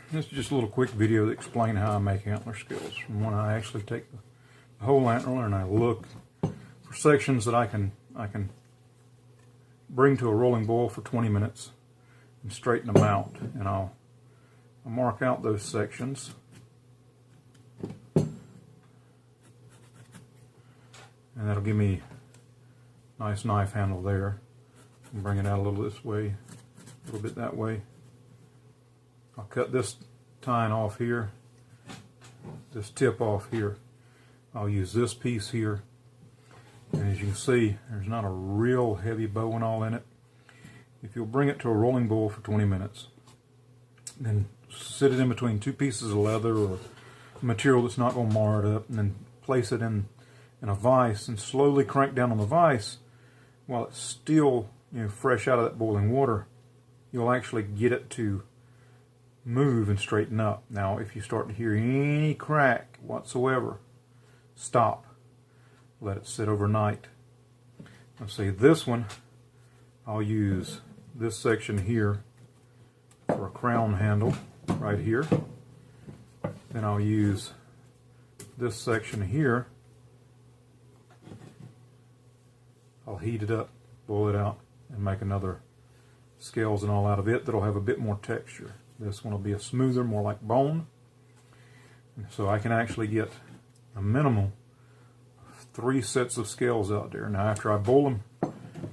This is just a little quick video to explain how I make antler scales. From when I actually take the whole antler and I look for sections that I can bring to a rolling boil for 20 minutes and straighten them out. And I'll mark out those sections. And that'll give me a nice knife handle there. And bring it out a little this way, a little bit that way. I'll cut this tine off here, this tip off here. I'll use this piece here. And as you can see, there's not a real heavy bow and all in it. If you'll bring it to a rolling boil for 20 minutes, then sit it in between two pieces of leather or material that's not going to mar it up, and then place it in a vise and slowly crank down on the vise while it's still fresh out of that boiling water. You'll actually get it to move and straighten up. Now, if you start to hear any crack whatsoever, stop. Let it sit overnight. Let's see, this one, I'll use this section here for a crown handle right here. Then I'll use this section here. I'll heat it up, boil it out, and make another scales and all out of it that'll have a bit more texture. This one will be a smoother, more like bone. So I can actually get a minimum of 3 sets of scales out there. Now after I boil them,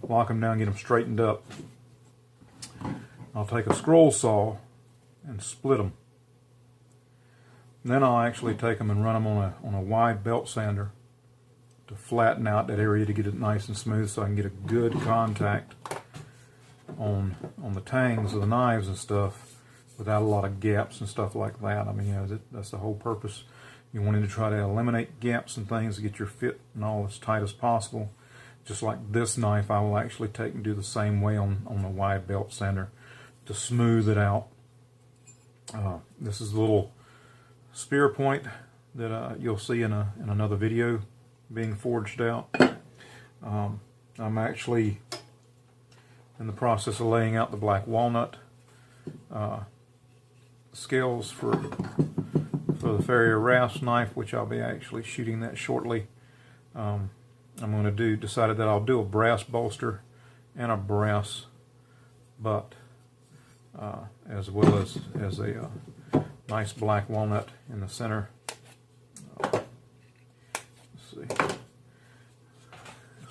lock them down, get them straightened up, I'll take a scroll saw and split them. And then I'll actually take them and run them on a wide belt sander to flatten out that area to get it nice and smooth, so I can get a good contact on the tangs of the knives and stuff without a lot of gaps and stuff like that. I mean, that's the whole purpose. You wanted to try to eliminate gaps and things to get your fit and all as tight as possible. Just like this knife, I will actually take and do the same way on the wide belt sander to smooth it out. This is a little spear point that you'll see in another video being forged out. I'm actually in the process of laying out the black walnut scales for the Farrier Rasp knife, which I'll be actually shooting that shortly. I'm going to decided that I'll do a brass bolster and a brass butt, as well as a nice black walnut in the center. Let's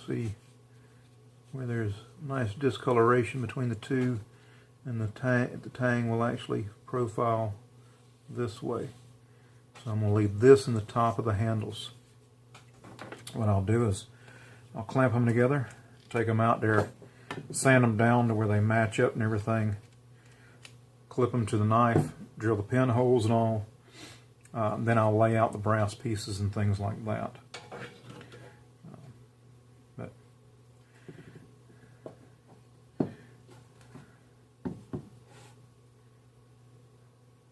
see where there's nice discoloration between the two, and the tang will actually profile this way. So I'm going to leave this in the top of the handles. What I'll do is I'll clamp them together, take them out there, sand them down to where they match up and everything, clip them to the knife, drill the pinholes and all. Then I'll lay out the brass pieces and things like that.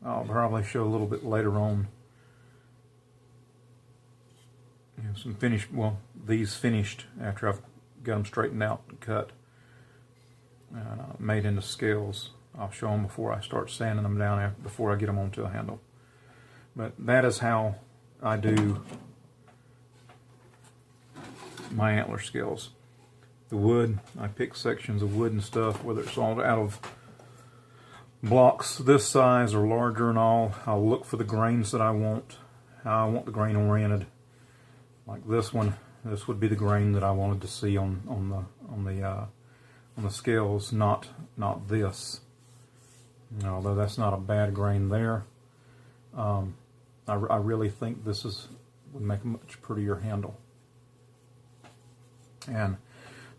I'll probably show a little bit later on some finished, these finished after I've got them straightened out and cut and made into scales. I'll show them before I start sanding them down, before I get them onto a handle. But that is how I do my antler scales. The wood, I pick sections of wood and stuff, whether it's all out of blocks this size or larger and all. I'll look for the grains that I want, how I want the grain oriented. Like this one, this would be the grain that I wanted to see on the scales, not this. Although that's not a bad grain there. I really think this would make a much prettier handle. And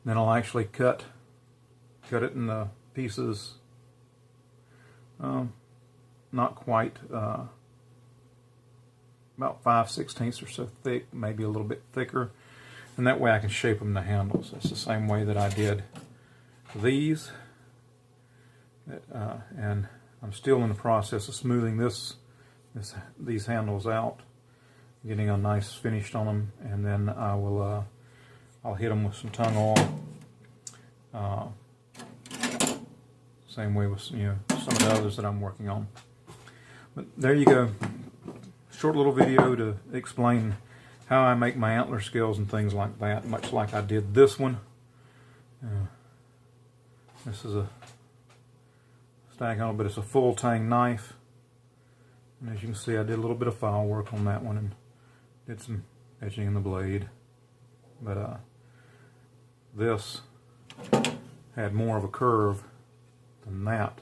then I'll actually cut it in the pieces. Not quite, about 5/16 or so thick, maybe a little bit thicker, and that way I can shape them to handles. That's the same way that I did these, and I'm still in the process of smoothing these handles out, getting a nice finish on them, and then I'll hit them with some tung oil. Same way with some of the others that I'm working on. But there you go. Short little video to explain how I make my antler scales and things like that, much like I did this one. This is a stag handle, but it's a full tang knife. And as you can see, I did a little bit of file work on that one and did some etching in the blade. But this had more of a curve than that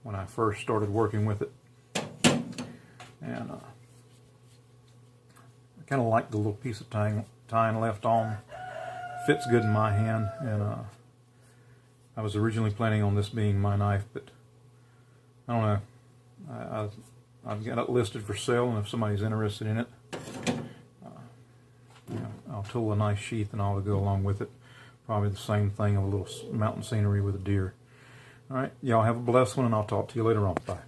when I first started working with it. And I kind of like the little piece of tine left on. Fits good in my hand, and I was originally planning on this being my knife, but I don't know. I've got it listed for sale, and if somebody's interested in it, you know, I'll tool a nice sheath and all to go along with it. Probably the same thing of a little mountain scenery with a deer. All right, y'all have a blessed one, and I'll talk to you later on. Bye.